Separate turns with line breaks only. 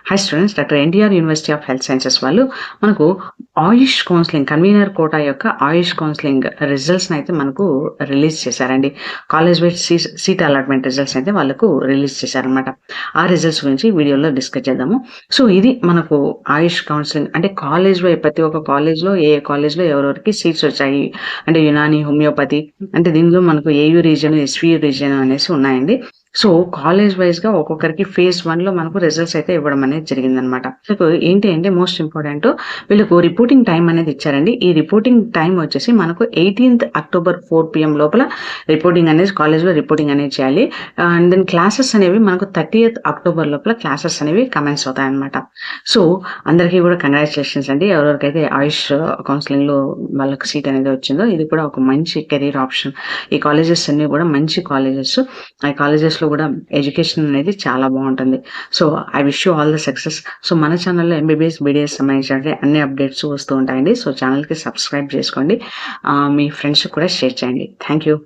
High students, doctor NTR university of health sciences వాళ్ళు మనకు ఆయుష్ counselling convener quota యొక్క ఆయుష్ counselling రిజల్ట్స్ని అయితే మనకు రిలీజ్ చేశారండి. College wise seat allotment results అయితే వాళ్ళకు రిలీజ్ చేశారనమాట. ఆ రిజల్ట్స్ గురించి వీడియోలో డిస్కస్ చేద్దాము. సో ఇది మనకు ఆయుష్ కౌన్సిలింగ్ అంటే కాలేజ్ వైజ్ ప్రతి ఒక్క కాలేజ్లో ఏ కాలేజ్లో ఎవరెవరికి సీట్స్ వచ్చాయి అంటే యునాని, హోమియోపతి అంటే దీనిలో మనకు ఏయూ రీజియన్, ఎస్వియు రీజియన్ అనేసి ఉన్నాయండి. సో కాలేజ్ వైజ్గా ఒక్కొక్కరికి phase 1లో మనకు రిజల్ట్స్ అయితే ఇవ్వడం అనేది జరిగిందనమాట. మీకు ఏంటి అంటే మోస్ట్ ఇంపార్టెంట్ వీళ్ళకు రిపోర్టింగ్ టైం అనేది ఇచ్చారండి. ఈ రిపోర్టింగ్ టైం వచ్చేసి మనకు 18th October 4 PM లోపల రిపోర్టింగ్ అనేది కాలేజ్లో రిపోర్టింగ్ అనేది చేయాలి. అండ్ దెన్ క్లాసెస్ అనేవి మనకు 30th October లోపల క్లాసెస్ అనేవి కమెన్స్ అవుతాయి అనమాట. సో అందరికీ కూడా కంగ్రాచులేషన్స్ అండి. ఎవరెవరికైతే ఆయుష్ కౌన్సిలింగ్లో వాళ్ళకి సీట్ అనేది వచ్చిందో ఇది కూడా ఒక మంచి కెరీర్ ఆప్షన్. ఈ కాలేజెస్ అన్ని కూడా మంచి కాలేజెస్. ఆ కాలేజెస్లో కూడా ఎడ్యుకేషన్ అనేది చాలా బాగుంటుంది. So I wish you all the success. So మన ఛానల్లో ఎంబీబీఎస్, బీడీఎస్ సంబంధించిన అన్ని అప్డేట్స్ వస్తూ ఉంటాయండి. సో ఛానల్కి సబ్స్క్రైబ్ చేసుకోండి, మీ ఫ్రెండ్స్ కూడా షేర్ చేయండి. Thank you.